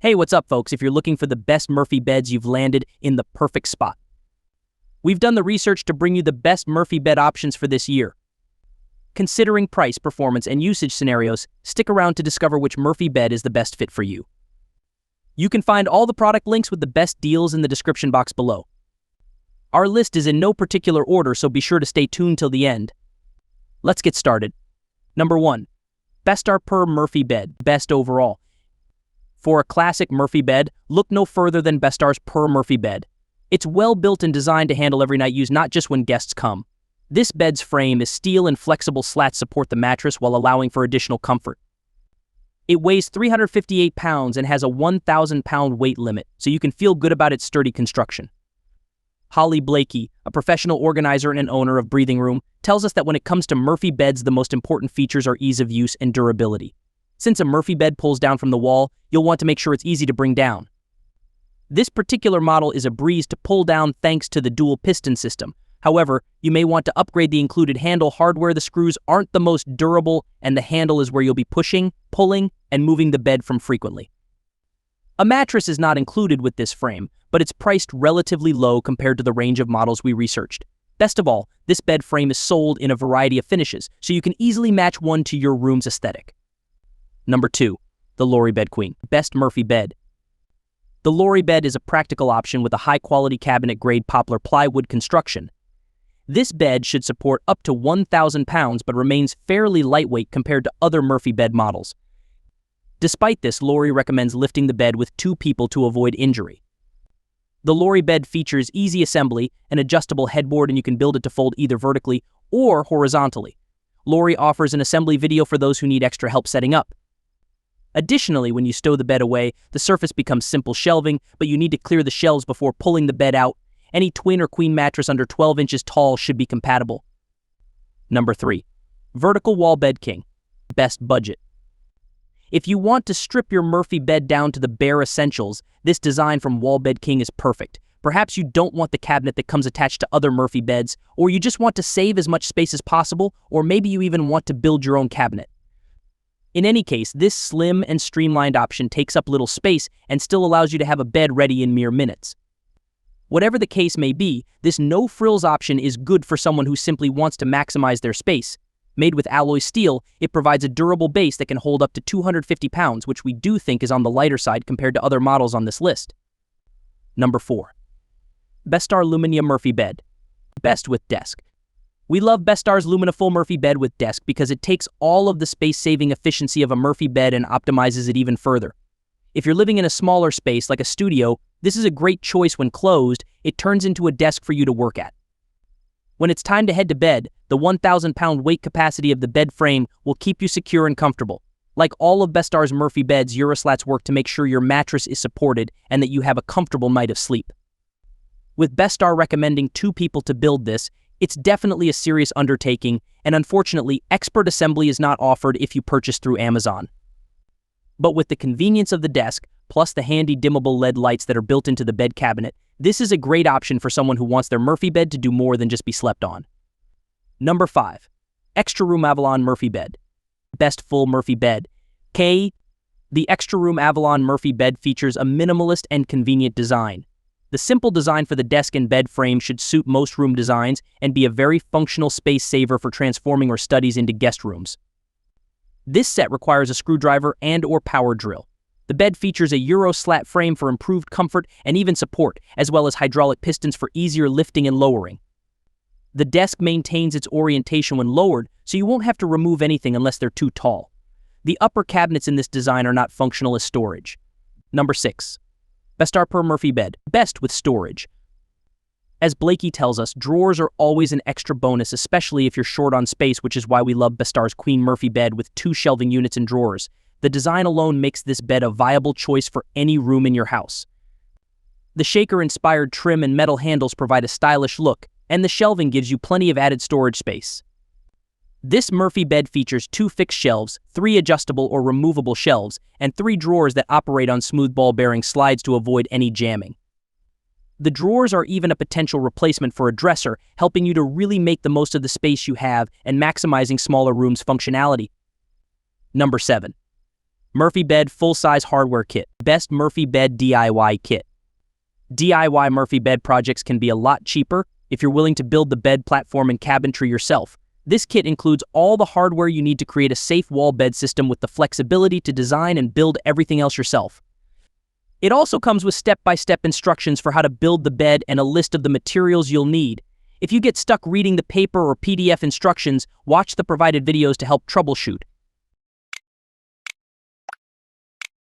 Hey, what's up, folks? If you're looking for the best Murphy beds, you've landed in the perfect spot. We've done the research to bring you the best Murphy bed options for this year. Considering price, performance, and usage scenarios, stick around to discover which Murphy bed is the best fit for you. You can find all the product links with the best deals in the description box below. Our list is in no particular order, so be sure to stay tuned till the end. Let's get started. Number 1. Bestar Pur Murphy Bed, best overall. For a classic Murphy bed, look no further than Bestar's Pur Murphy Bed. It's well built and designed to handle every night use, not just when guests come. This bed's frame is steel and flexible slats support the mattress while allowing for additional comfort. It weighs 358 pounds and has a 1,000-pound weight limit, so you can feel good about its sturdy construction. Holly Blakey, a professional organizer and owner of Breathing Room, tells us that when it comes to Murphy beds, the most important features are ease of use and durability. Since a Murphy bed pulls down from the wall, you'll want to make sure it's easy to bring down. This particular model is a breeze to pull down thanks to the dual piston system. However, you may want to upgrade the included handle hardware. The screws aren't the most durable, and the handle is where you'll be pushing, pulling, and moving the bed from frequently. A mattress is not included with this frame, but it's priced relatively low compared to the range of models we researched. Best of all, this bed frame is sold in a variety of finishes, so you can easily match one to your room's aesthetic. Number 2. The Lori Bed Queen, best Murphy bed. The Lori bed is a practical option with a high-quality cabinet-grade poplar plywood construction. This bed should support up to 1,000 pounds but remains fairly lightweight compared to other Murphy bed models. Despite this, Lori recommends lifting the bed with 2 people to avoid injury. The Lori bed features easy assembly, an adjustable headboard, and you can build it to fold either vertically or horizontally. Lori offers an assembly video for those who need extra help setting up. Additionally, when you stow the bed away, the surface becomes simple shelving, but you need to clear the shelves before pulling the bed out. Any twin or queen mattress under 12 inches tall should be compatible. Number 3. Vertical Wall Bed King, best budget. If you want to strip your Murphy bed down to the bare essentials, this design from Wall Bed King is perfect. Perhaps you don't want the cabinet that comes attached to other Murphy beds, or you just want to save as much space as possible, or maybe you even want to build your own cabinet. In any case, this slim and streamlined option takes up little space and still allows you to have a bed ready in mere minutes. Whatever the case may be, this no-frills option is good for someone who simply wants to maximize their space. Made with alloy steel, it provides a durable base that can hold up to 250 pounds, which we do think is on the lighter side compared to other models on this list. Number 4. Bestar Luminia Murphy Bed, best with desk. We love Bestar's Lumina Full Murphy Bed with desk because it takes all of the space-saving efficiency of a Murphy bed and optimizes it even further. If you're living in a smaller space like a studio, this is a great choice. When closed, it turns into a desk for you to work at. When it's time to head to bed, the 1,000-pound weight capacity of the bed frame will keep you secure and comfortable. Like all of Bestar's Murphy beds, Euroslats work to make sure your mattress is supported and that you have a comfortable night of sleep. With Bestar recommending 2 people to build this, it's definitely a serious undertaking, and unfortunately, expert assembly is not offered if you purchase through Amazon. But with the convenience of the desk, plus the handy dimmable LED lights that are built into the bed cabinet, this is a great option for someone who wants their Murphy bed to do more than just be slept on. Number 5. Xtraroom Avalon Murphy Bed, best full Murphy bed. The Xtraroom Avalon Murphy Bed features a minimalist and convenient design. The simple design for the desk and bed frame should suit most room designs and be a very functional space saver for transforming or studies into guest rooms. This set requires a screwdriver and/or power drill. The bed features a Euro slat frame for improved comfort and even support, as well as hydraulic pistons for easier lifting and lowering. The desk maintains its orientation when lowered, so you won't have to remove anything unless they're too tall. The upper cabinets in this design are not functional as storage. Number 6. Bestar Pur Murphy Bed, best with storage. As Blakey tells us, drawers are always an extra bonus, especially if you're short on space, which is why we love Bestar's Queen Murphy Bed with 2 shelving units and drawers. The design alone makes this bed a viable choice for any room in your house. The shaker-inspired trim and metal handles provide a stylish look, and the shelving gives you plenty of added storage space. This Murphy bed features 2 fixed shelves, 3 adjustable or removable shelves, and 3 drawers that operate on smooth ball-bearing slides to avoid any jamming. The drawers are even a potential replacement for a dresser, helping you to really make the most of the space you have and maximizing smaller rooms' functionality. Number 7. Murphy Bed Full-Size Hardware Kit. Best Murphy Bed DIY Kit. DIY Murphy Bed projects can be a lot cheaper if you're willing to build the bed platform and cabinetry yourself. This kit includes all the hardware you need to create a safe wall bed system with the flexibility to design and build everything else yourself. It also comes with step-by-step instructions for how to build the bed and a list of the materials you'll need. If you get stuck reading the paper or PDF instructions, watch the provided videos to help troubleshoot.